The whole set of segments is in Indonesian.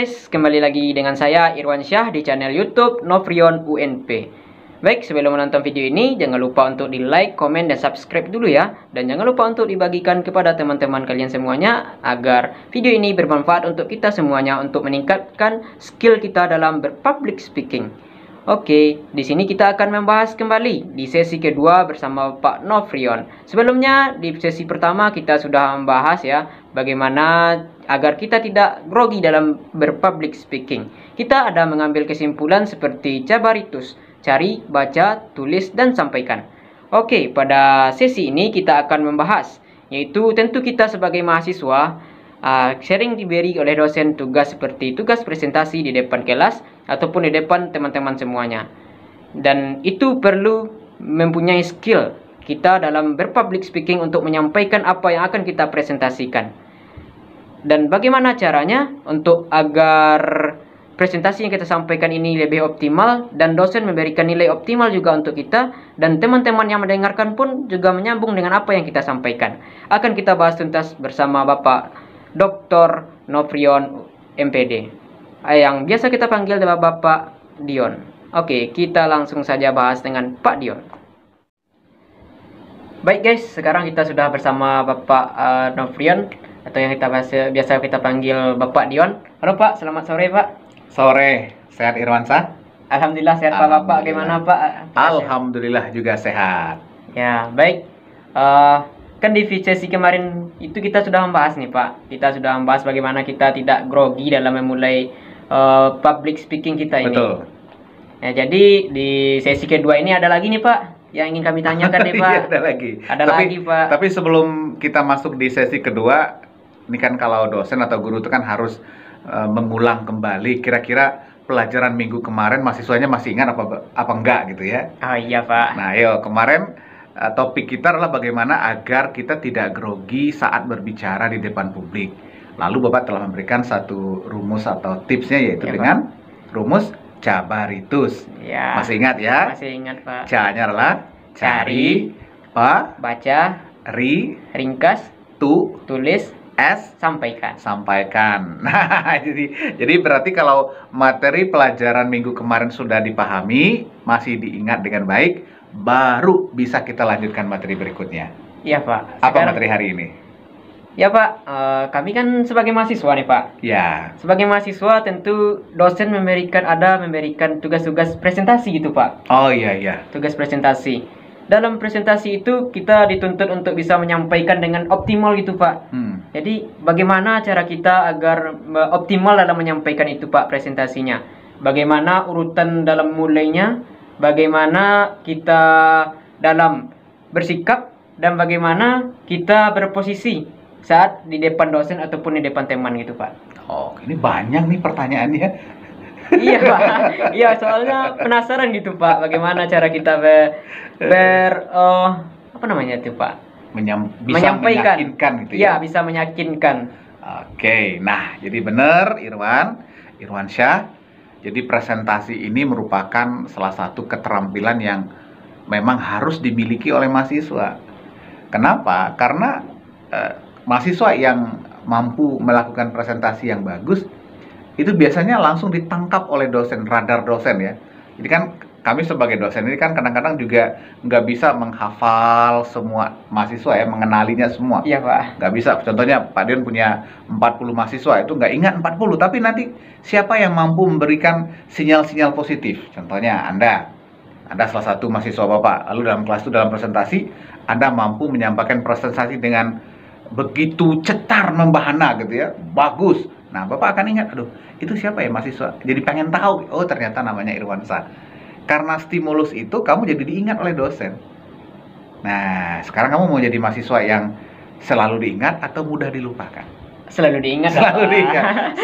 guys, kembali lagi dengan saya Irwan Syah di channel YouTube Novrion UNP. Baik, sebelum menonton video ini jangan lupa untuk di like, komen, dan subscribe dulu ya. Dan jangan lupa untuk dibagikan kepada teman-teman kalian semuanya agar video ini bermanfaat untuk kita semuanya untuk meningkatkan skill kita dalam berpublic speaking. Oke, di sini kita akan membahas kembali di sesi kedua bersama Pak Novrion. Sebelumnya di sesi pertama kita sudah membahas ya bagaimana agar kita tidak grogi dalam berpublic speaking. Kita ada mengambil kesimpulan seperti Jabaritus, cari, baca, tulis, dan sampaikan. Oke, pada sesi ini kita akan membahas yaitu tentu kita sebagai mahasiswa sering diberi oleh dosen tugas seperti tugas presentasi di depan kelas ataupun di depan teman-teman semuanya. Dan itu perlu mempunyai skill kita dalam berpublic speaking untuk menyampaikan apa yang akan kita presentasikan. Dan bagaimana caranya untuk agar presentasi yang kita sampaikan ini lebih optimal dan dosen memberikan nilai optimal juga untuk kita dan teman-teman yang mendengarkan pun juga menyambung dengan apa yang kita sampaikan. Akan kita bahas tuntas bersama Bapak Dr. Novrion MPD yang biasa kita panggil Bapak Dion. Oke, kita langsung saja bahas dengan Pak Dion. Baik guys, sekarang kita sudah bersama Bapak Novrion atau yang kita biasa kita panggil Bapak Dion. Halo Pak, selamat sore Pak. Sore, sehat Irwansyah? Alhamdulillah sehat Pak. Bapak bagaimana Pak? Alhamdulillah juga sehat. Ya, baik. Kan di sesi kemarin itu kita sudah membahas nih Pak. Kita sudah membahas bagaimana kita tidak grogi dalam memulai public speaking kita ini. Betul. Ya, jadi di sesi kedua ini ada lagi nih Pak yang ingin kami tanyakan nih Pak. Iya, ada lagi. Lagi Pak. Tapi sebelum kita masuk di sesi kedua, ini kan kalau dosen atau guru itu kan harus mengulang kembali. Kira-kira pelajaran minggu kemarin mahasiswanya masih ingat apa enggak gitu ya? Oh iya Pak. Nah, ayo kemarin topik kita adalah bagaimana agar kita tidak grogi saat berbicara di depan publik. Lalu Bapak telah memberikan satu rumus atau tipsnya yaitu ya, dengan Pak, rumus Jabaritus. Ya. Masih ingat ya? Masih ingat Pak. C-nya adalah cari, baca, ringkas, tulis, sampaikan. Nah, jadi berarti kalau materi pelajaran minggu kemarin sudah dipahami, masih diingat dengan baik, baru bisa kita lanjutkan materi berikutnya. Iya Pak. Apa materi hari ini? Ya Pak, kami kan sebagai mahasiswa nih Pak. Ya. Sebagai mahasiswa tentu dosen memberikan tugas-tugas presentasi gitu Pak. Oh iya. Tugas presentasi. Dalam presentasi itu kita dituntut untuk bisa menyampaikan dengan optimal gitu Pak. Jadi bagaimana cara kita agar optimal dalam menyampaikan itu Pak presentasinya? Bagaimana urutan dalam mulainya? Bagaimana kita dalam bersikap dan bagaimana kita berposisi saat di depan dosen ataupun di depan teman gitu Pak. Oh, ini banyak nih pertanyaannya. Iya Pak. Iya, soalnya penasaran gitu Pak, bagaimana cara kita apa namanya itu Pak? Bisa meyakinkan gitu ya. Iya, bisa meyakinkan. Oke, nah jadi benar Irwan Syah. Jadi presentasi ini merupakan salah satu keterampilan yang memang harus dimiliki oleh mahasiswa. Kenapa? Karena mahasiswa yang mampu melakukan presentasi yang bagus, itu biasanya langsung ditangkap oleh dosen, radar dosen ya. Jadi kan kami sebagai dosen ini kan kadang-kadang juga nggak bisa menghafal semua mahasiswa ya, mengenalinya semua. Iya Pak. Nggak bisa. Contohnya Pak Dion punya 40 mahasiswa, itu nggak ingat 40, tapi nanti siapa yang mampu memberikan sinyal-sinyal positif. Contohnya Anda salah satu mahasiswa Bapak, lalu dalam kelas itu dalam presentasi, Anda mampu menyampaikan presentasi dengan begitu cetar membahana gitu ya, bagus. Nah, Bapak akan ingat, aduh, itu siapa ya mahasiswa? Jadi pengen tahu, oh ternyata namanya Irwansyah. Karena stimulus itu, kamu jadi diingat oleh dosen. Nah, sekarang kamu mau jadi mahasiswa yang selalu diingat atau mudah dilupakan? Selalu diingat.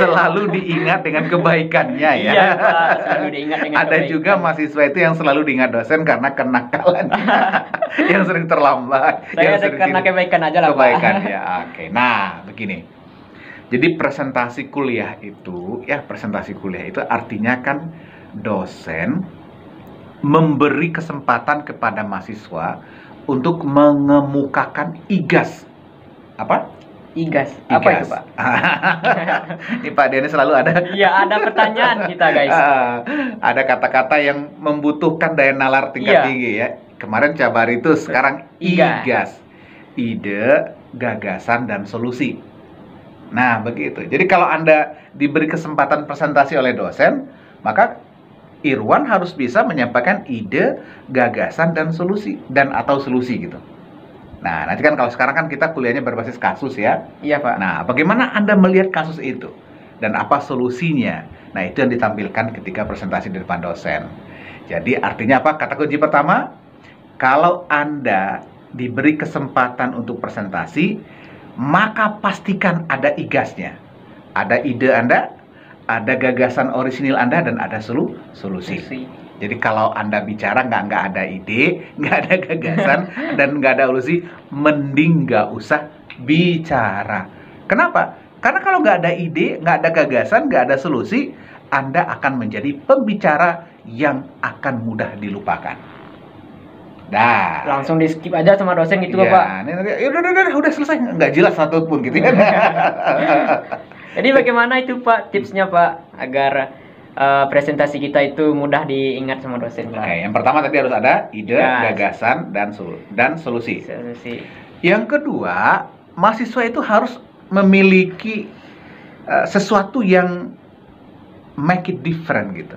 Selalu diingat dengan kebaikannya ya. Iya Pak, selalu diingat dengan Ada kebaikan. Juga mahasiswa itu yang selalu diingat dosen karena kenakalan. Yang sering terlambat. Saya yang karena kebaikan aja lah Pak. Kebaikan ya, oke. Nah, begini. Jadi presentasi kuliah itu artinya kan dosen memberi kesempatan kepada mahasiswa untuk mengemukakan IGAS. Apa? IGAS. Apa itu, IGAS. Pak? Ini Pak Denny selalu ada. Iya, ada pertanyaan kita, guys. Ada kata-kata yang membutuhkan daya nalar tingkat Iya. tinggi ya. Kemarin Cabaritus, sekarang IGAS. IGAS. Ide, gagasan, dan solusi. Nah, begitu. Jadi kalau Anda diberi kesempatan presentasi oleh dosen, maka Irwan harus bisa menyampaikan ide, gagasan, dan solusi atau solusi gitu. Nah, nanti kan kalau sekarang kan kita kuliahnya berbasis kasus ya. Iya, Pak. Nah, bagaimana Anda melihat kasus itu? Dan apa solusinya? Nah, itu yang ditampilkan ketika presentasi di depan dosen. Jadi artinya apa? Kata kunci pertama, kalau Anda diberi kesempatan untuk presentasi, maka pastikan ada IGAS-nya. Ada ide Anda, ada gagasan orisinil Anda, dan ada solusi. Jadi kalau Anda bicara nggak ada ide, nggak ada gagasan, dan nggak ada solusi, mending nggak usah bicara. Kenapa? Karena kalau nggak ada ide, nggak ada gagasan, nggak ada solusi, Anda akan menjadi pembicara yang akan mudah dilupakan. Nah, Langsung di skip aja sama dosen gitu, ya, Pak. udah selesai, nggak jelas satu pun gitu ya. Jadi bagaimana itu, Pak, tipsnya, Pak, agar presentasi kita itu mudah diingat sama dosen, Pak? Oke, yang pertama tadi harus ada ide, Yes. gagasan, dan solusi. Solusi. Yang kedua, mahasiswa itu harus memiliki sesuatu yang make it different gitu.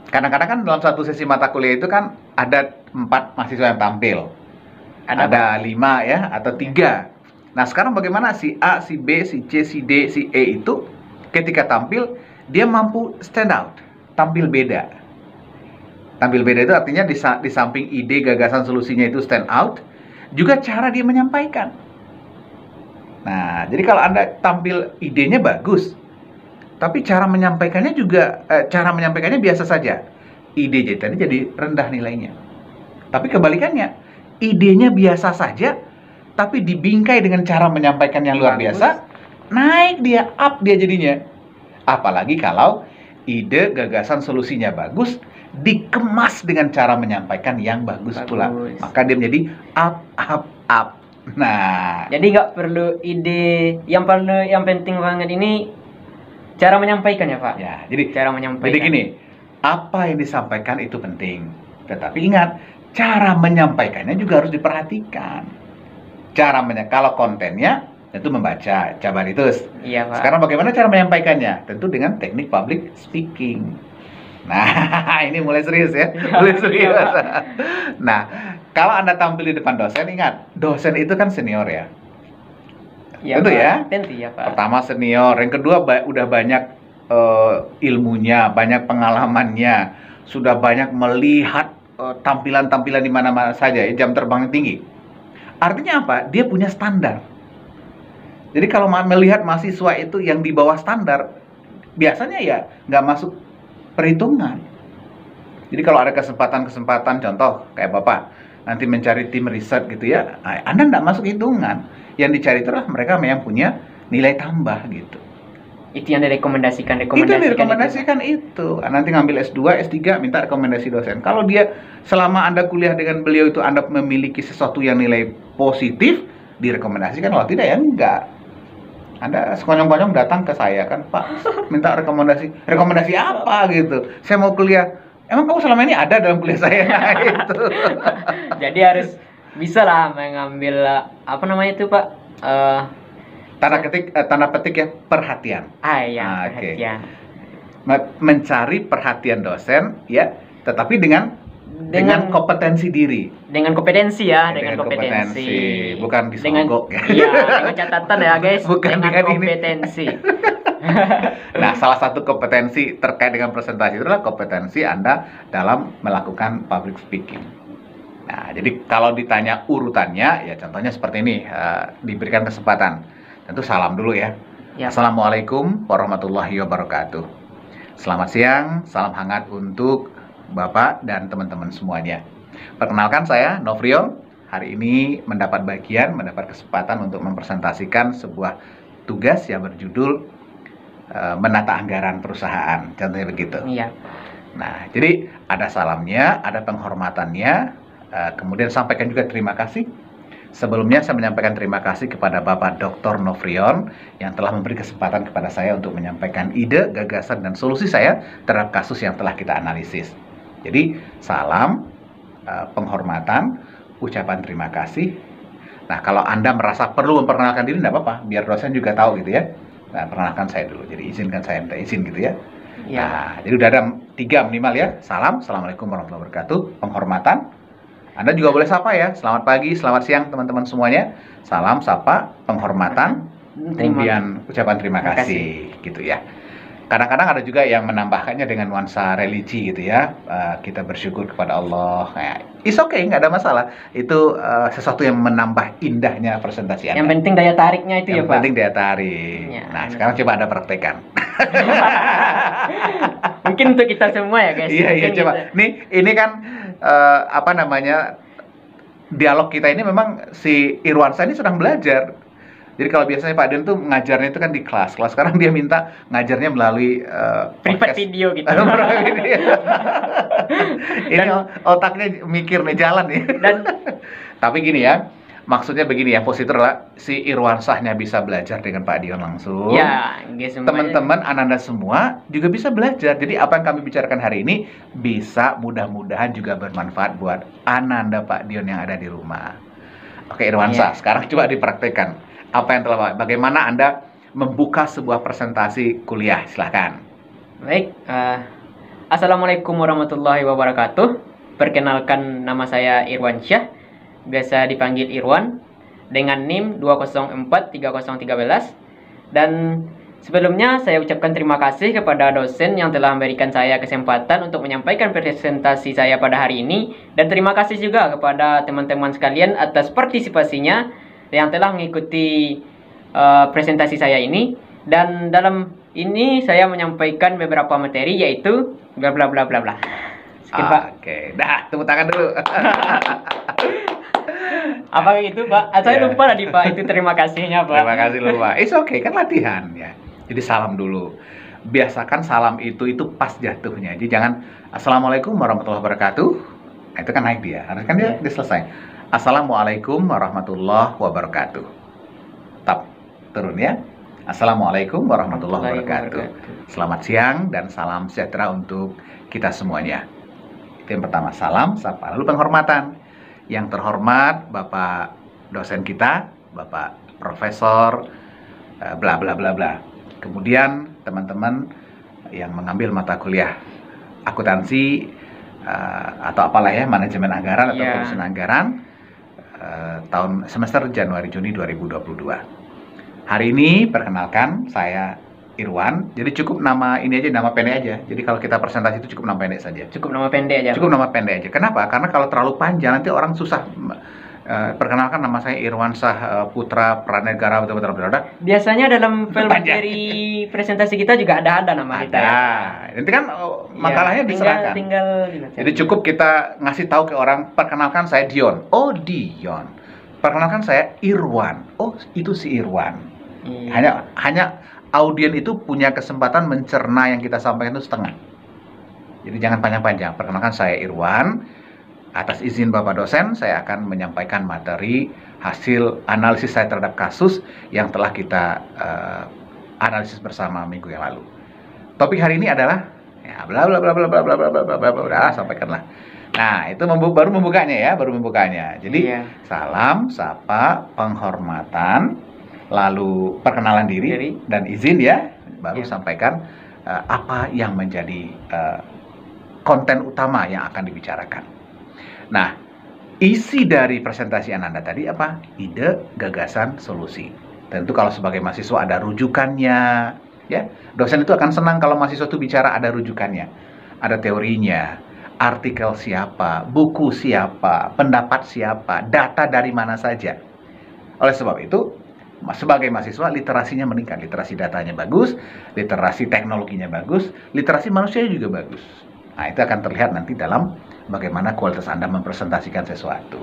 Kadang-kadang kan dalam satu sesi mata kuliah itu kan ada 4 mahasiswa yang tampil. Ada 5 ya, atau 3. Nah, sekarang bagaimana si A, si B, si C, si D, si E itu ketika tampil, dia mampu stand out, tampil beda. Tampil beda itu artinya di samping ide, gagasan, solusinya itu stand out, juga cara dia menyampaikan. Nah, jadi kalau Anda tampil idenya bagus, tapi cara menyampaikannya biasa saja. Ide tadi jadi rendah nilainya. Tapi kebalikannya, idenya biasa saja, tapi dibingkai dengan cara menyampaikan yang luar biasa, naik dia, up dia jadinya. Apalagi kalau ide, gagasan, solusinya bagus, dikemas dengan cara menyampaikan yang bagus pula. Maka dia menjadi up. Nah, jadi nggak perlu ide, yang penting banget ini cara menyampaikan ya, Pak. Ya, jadi cara menyampaikan. Jadi gini, apa yang disampaikan itu penting. Tetapi ingat, cara menyampaikannya juga harus diperhatikan. Kalau kontennya tentu membaca, Cabaritus. Iya, Pak. Sekarang bagaimana cara menyampaikannya? Tentu dengan teknik public speaking. Nah, ini mulai serius ya. Mulai serius. Nah, kalau Anda tampil di depan dosen, ingat, dosen itu kan senior ya. Ya, tentu Pak. ya. Tentu ya, Pak. Pertama senior, yang kedua udah banyak ilmunya, banyak pengalamannya, sudah banyak melihat tampilan-tampilan di mana-mana saja, ya, jam terbang tinggi. Artinya apa? Dia punya standar. Jadi kalau melihat mahasiswa itu yang di bawah standar, biasanya ya nggak masuk perhitungan. Jadi kalau ada kesempatan-kesempatan, contoh kayak Bapak nanti mencari tim riset gitu ya, Anda nggak masuk hitungan. Yang dicari itu adalah mereka yang punya nilai tambah gitu. Itu yang direkomendasikan. Itu yang direkomendasikan itu. Nanti ngambil S2, S3, minta rekomendasi dosen. Kalau dia selama Anda kuliah dengan beliau itu Anda memiliki sesuatu yang nilai positif, direkomendasikan. Kalau tidak ya enggak. Anda sekonyong-konyong datang ke saya kan, Pak, minta rekomendasi. Rekomendasi apa gitu? Saya mau kuliah. Emang kamu selama ini ada dalam kuliah saya? Nah, itu. Jadi harus bisa lah mengambil apa namanya itu, Pak? Tanda petik ya, perhatian. Iya, perhatian. Mencari perhatian dosen ya, tetapi dengan kompetensi diri. Dengan kompetensi ya, dengan kompetensi. Bukan disogok ya. Iya, dengan catatan ya, guys. Bukan dengan ini. kompetensi. Nah, salah satu kompetensi terkait dengan presentasi itu adalah kompetensi Anda dalam melakukan public speaking. Nah, jadi kalau ditanya urutannya, ya contohnya seperti ini, diberikan kesempatan. Tentu salam dulu ya. Assalamualaikum warahmatullahi wabarakatuh. Selamat siang, salam hangat untuk Bapak dan teman-teman semuanya. Perkenalkan saya Novrion. Hari ini mendapat kesempatan untuk mempresentasikan sebuah tugas yang berjudul menata anggaran perusahaan. Contohnya begitu. Iya. Nah, jadi ada salamnya, ada penghormatannya, kemudian sampaikan juga terima kasih. Sebelumnya saya menyampaikan terima kasih kepada Bapak Dr. Nofrion yang telah memberi kesempatan kepada saya untuk menyampaikan ide, gagasan, dan solusi saya terhadap kasus yang telah kita analisis. Jadi, salam, penghormatan, ucapan terima kasih. Nah, kalau Anda merasa perlu memperkenalkan diri, tidak apa-apa, biar dosen juga tahu gitu ya. Nah, perkenalkan saya dulu, jadi izinkan saya minta izin gitu ya. Ya. Nah, jadi udah ada 3 minimal ya. Salam, assalamualaikum warahmatullahi wabarakatuh, penghormatan. Anda juga boleh sapa ya, selamat pagi, selamat siang teman-teman semuanya. Salam, sapa, penghormatan, kemudian ucapan terima kasih, gitu ya. Kadang-kadang ada juga yang menambahkannya dengan nuansa religi gitu ya. Kita bersyukur kepada Allah. Nah, it's okay, nggak ada masalah. Itu sesuatu yang menambah indahnya presentasi Anda. Yang penting daya tariknya itu ya, Pak. Yang penting daya tarik. Ya, nah, sekarang coba Anda praktekkan. Mungkin untuk kita semua ya, guys. Iya, coba. Ini kan apa namanya, dialog kita ini memang si Irwansyah ini sedang belajar. Jadi kalau biasanya Pak Dion tuh ngajarnya itu kan di kelas. Kalau sekarang dia minta ngajarnya melalui private video gitu. Ini otaknya mikir nih, jalan nih. Tapi gini ya, maksudnya begini ya, positif adalah si Irwansyahnya bisa belajar dengan Pak Dion langsung. Ya, guys, teman-teman Ananda semua juga bisa belajar. Jadi apa yang kami bicarakan hari ini bisa mudah-mudahan juga bermanfaat buat Ananda Pak Dion yang ada di rumah. Oke, Irwansyah, sekarang coba dipraktekkan. Apa yang telah, bagaimana Anda membuka sebuah presentasi kuliah, silahkan. Baik, Assalamualaikum warahmatullahi wabarakatuh. Perkenalkan, nama saya Irwansyah, biasa dipanggil Irwan, dengan NIM 2043013. Dan sebelumnya saya ucapkan terima kasih kepada dosen yang telah memberikan saya kesempatan untuk menyampaikan presentasi saya pada hari ini. Dan terima kasih juga kepada teman-teman sekalian atas partisipasinya yang telah mengikuti presentasi saya ini. Dan dalam ini saya menyampaikan beberapa materi, yaitu bla bla bla bla bla. Oke, dah, tepuk tangan dulu. Apa itu, Pak? Saya lupa tadi, Pak. Itu terima kasihnya, Pak. Terima kasih loh, Pak. It's okay, kan latihan ya. Jadi salam dulu. Biasakan salam itu pas jatuhnya. Jadi jangan Assalamualaikum warahmatullahi wabarakatuh. Nah, itu kan naik dia. Harus kan dia selesai. Assalamualaikum warahmatullahi wabarakatuh. Tap, turun ya. Assalamualaikum warahmatullahi wabarakatuh. Selamat siang dan salam sejahtera untuk kita semuanya. Itu yang pertama, salam, sapa. Lalu penghormatan. Yang terhormat Bapak dosen kita, Bapak Profesor bla bla bla bla. Kemudian teman-teman yang mengambil mata kuliah akuntansi atau apalah ya, manajemen anggaran atau penyusunan anggaran tahun semester Januari-Juni 2022. Hari ini perkenalkan, saya Irwan. Jadi cukup nama ini aja, nama pendek aja. Jadi kalau kita presentasi itu cukup nama pendek saja. Cukup nama pendek aja. Cukup nama pendek aja. Kenapa? Karena kalau terlalu panjang nanti orang susah. Perkenalkan, nama saya Irwansyah Putra Pranegara, betul-betul. Biasanya dalam film dari presentasi kita juga ada nama kita. Nanti kan makalahnya diserahkan. Tinggal. Jadi cukup kita ngasih tahu ke orang, perkenalkan saya Dion. Oh, Dion. Perkenalkan saya Irwan. Oh, itu si Irwan. Hanya audien itu punya kesempatan mencerna yang kita sampaikan itu setengah. Jadi jangan panjang-panjang. Perkenalkan saya Irwan. Atas izin Bapak dosen, saya akan menyampaikan materi hasil analisis saya terhadap kasus yang telah kita analisis bersama minggu yang lalu. Topik hari ini adalah ya bla bla bla bla bla bla bla bla bla bla, udah sampaikanlah. Nah, itu baru membukanya ya, baru membukanya. Jadi salam, sapa, penghormatan, lalu perkenalan diri dan izin ya, baru sampaikan apa yang menjadi konten utama yang akan dibicarakan. Nah, isi dari presentasi Anda tadi apa? Ide, gagasan, solusi. Tentu kalau sebagai mahasiswa ada rujukannya, ya. Dosen itu akan senang kalau mahasiswa itu bicara ada rujukannya, ada teorinya, artikel siapa, buku siapa, pendapat siapa, data dari mana saja. Oleh sebab itu, sebagai mahasiswa literasinya meningkat, literasi datanya bagus, literasi teknologinya bagus, literasi manusianya juga bagus. Nah, itu akan terlihat nanti dalam bagaimana kualitas Anda mempresentasikan sesuatu.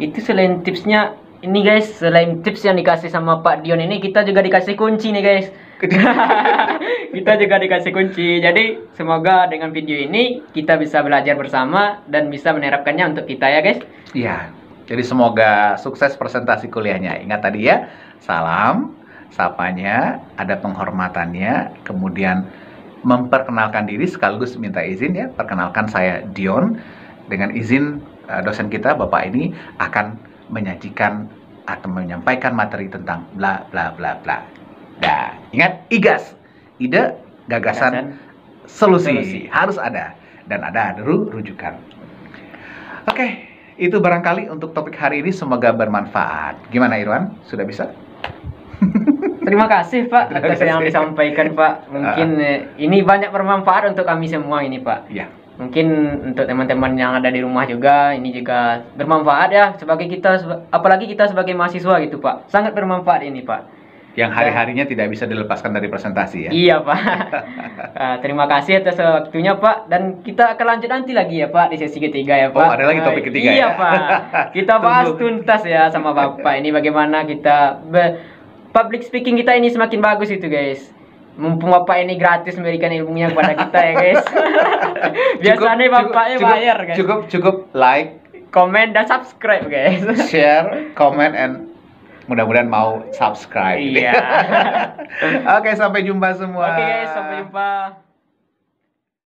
Itu selain tipsnya, ini guys, selain tips yang dikasih sama Pak Dion ini, kita juga dikasih kunci nih guys. Kita juga dikasih kunci. Jadi semoga dengan video ini kita bisa belajar bersama dan bisa menerapkannya untuk kita ya guys. Iya. Jadi semoga sukses presentasi kuliahnya. Ingat tadi ya, salam, sapanya, ada penghormatannya, kemudian memperkenalkan diri sekaligus minta izin ya. Perkenalkan, saya Dion. Dengan izin dosen kita, Bapak ini akan menyajikan atau menyampaikan materi tentang bla bla bla bla. Nah, ingat IGAS, ide, gagasan, solusi harus ada, dan ada rujukan. Oke, itu barangkali untuk topik hari ini, semoga bermanfaat. Gimana Irwan? Sudah bisa? Terima kasih Pak atas yang disampaikan Pak. Mungkin ini banyak bermanfaat untuk kami semua ini Pak. Iya. Mungkin untuk teman-teman yang ada di rumah juga, ini juga bermanfaat ya. Sebagai kita, apalagi kita sebagai mahasiswa gitu Pak, sangat bermanfaat ini Pak. Yang hari-harinya tidak bisa dilepaskan dari presentasi ya. Iya Pak. Terima kasih atas waktunya Pak. Dan kita akan lanjut nanti lagi ya Pak di sesi ketiga ya Pak. Oh, ada lagi topik ketiga iya, ya? Pak. Kita bahas tuntas ya sama Bapak. Ini bagaimana kita public speaking kita ini semakin bagus itu guys. Mumpung Bapak ini gratis memberikan ilmunya kepada kita ya guys. Biasanya Bapaknya bayar guys. Cukup like, komen dan subscribe guys. share, comment, and mudah-mudahan mau subscribe. Iya. Oke, sampai jumpa semua. Oke guys, sampai jumpa.